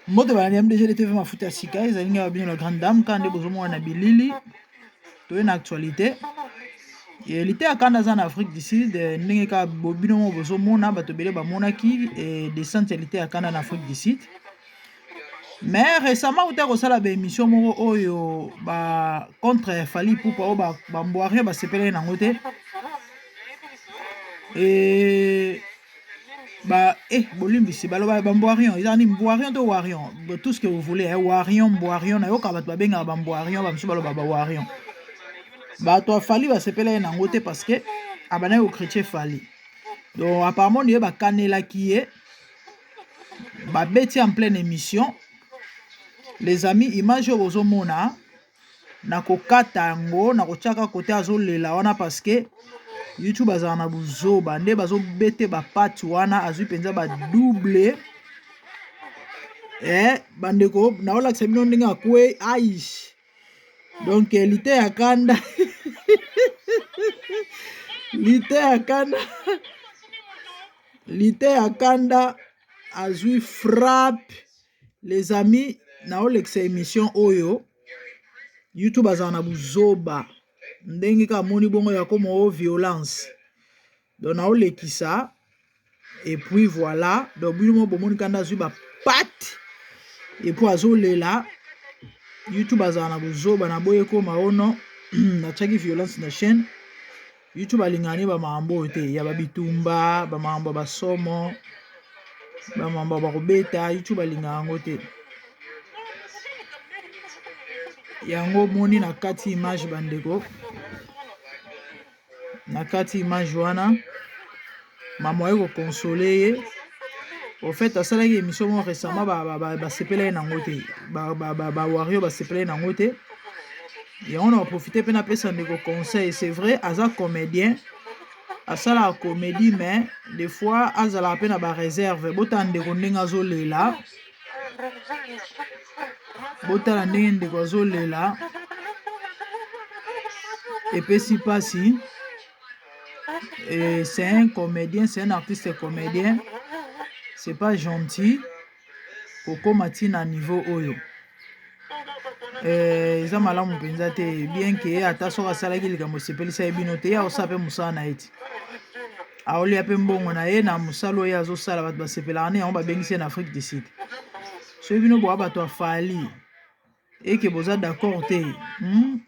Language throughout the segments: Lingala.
Moto ba nyam déjà TV mafuta sika ezalinga bien la grande dame quand bozo mona bilili to une actualité. Et l'été à Canada en Afrique du Sud ndenge ka bobino mo bozo mona bato bele ba monaki et descente l'été à Canada en Afrique du Sud. Mais récemment uta ko sala ba émission moko oyo ba contre Fally Ipupa o ba mboire ba sepele na ngote. Et bah bolimbisi baloba bamboirion ezani mboirion to warion tout ce que vous voulez warion mboirion na yoka bato babenga bamboirion bamsu baloba bawarion bato afali basepela ye nango te parce que abana yo chrétien Fally donc apparemment ye bakanelaki ye babeti en pleine émission les amis image oyo bozomona na kokata yango na kotiaka kote azolela wana parce que YouTube azala na buzoba nde bazobete bapati wana azwi mpenza badouble bandeko naolakisa bino ndenge akwe aish donc lite ya kanda lite ya kanda azwi frappe les amis naolekisa émission oyo YouTube azala na buzoba ndenge ka moni bongo ya komo violence donc naolekisa et puis voilà donc bino bomoni kanda azwi bapati et puis azolela YouTube azala na buzoba na boye koma ono na chaki violence na chaîne YouTube alingani ba mambo te ya babitumba ba mambo basomo ba mambo bakobeta YouTube alingana ngo te yango moni na kati image bandeko na kati image wana mama yeko consoler ye au fait asalaki émission mo récemment ba sepela na ngote ba wario ba sepela na ngote et on a profité pe na pesa ndeko conseil c'est vrai aza comédien asala comédie mais des fois azala pe na ba réserve bota ndeko ndenge azolela bota ndenge ndeko azolela et puis si pasi et c'est un comédien c'est un artiste comédien c'est pas gentil Coco Matina niveau oyo eza malamu mpenza te bien que ata soki asalaki likambo esepelisa ye bino te ye akosala mpe mosala na ye ti aolia mpe mbongo na ye na mosala oyo azosala bato basepelaka ne yango babengisi ye na Afrique du Sud soki bino boya bato afali eke boza d'accord te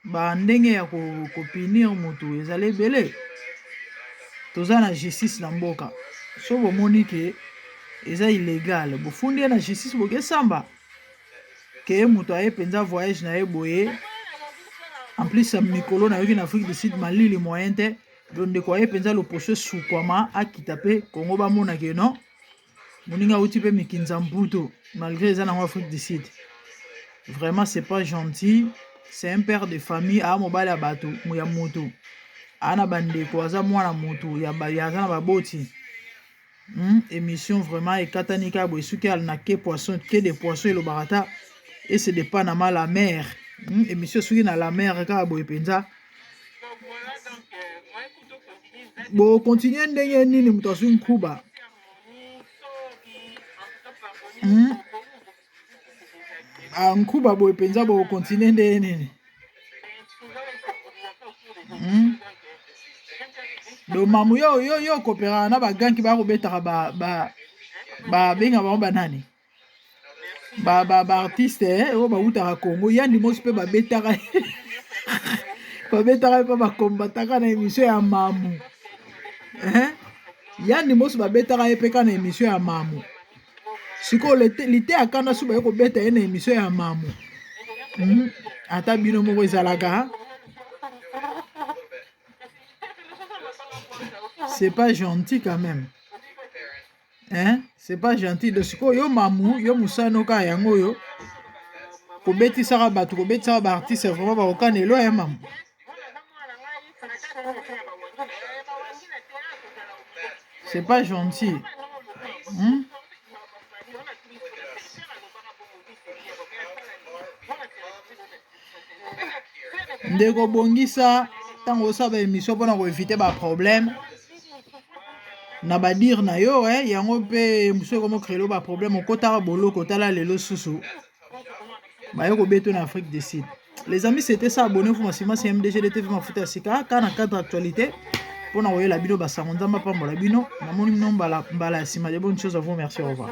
bandenge ya kopinir motu ezala ebele toza na justice na mboka so bomoni ke eza illégal bofundi ye na justice bokesamba ke moto aye mpenza voyage na ye boye en plus mikolo na yoki na Afrique du Sud malili moyen te donc ndeko aye mpenza loposo esukwama akita mpe Kongo bamona ke non moninga auti mpe mikinza mputo malgré eza nango Afrique du Sud vraiment c'est pas gentil c'est un père de famille aa mobali ya bato ya moto aa na bandeko aza mwana moto aza na baboti émission vraiment ekatani kaka boye soki ala na ke poisson ke de poisson elobaka ta et c'est de Panama la mer émission soki na la mer kaka boye mpenza bo continue ndenge nini moto azwi nkuba nkuba boye mpenza bo continue ndenge nini do mamu yo koperaka na baganki bakobetaka babenga bango banani baartiste oyo bautaka Congo yandi mosi mpe babetaka mpe bakombataka na émission ya mamu yandi mosi babetaka ye mpe ka na émission ya mamu sikoyo lite akanda so baye kobeta ye na émission ya mamu ata bino moko ezalaka c'est pas gentil quand même c'est pas gentil de sikoyo yo mamu yo musano ka yango oyo kobetisaka bato kobetisaka baartiste vraiment bakokana elo ya mamu c'est pas gentil ndeko bongisa ntango osala émission mpona koevite baproblème na badire na yo yango mpe mosu ekomo créelo baproblème okotaka boloko otala lelo susu baye kobeto na Afrique du Sud. Les amis, c'était ça. Abonnez-vous massivement c'est MDG de TV Mafuta ya Sika kana cadre actualité pour na koyela bino basango nzamba pambola bino namoni mbala ya nsima de bonnes choses à vous. Merci, au revoir.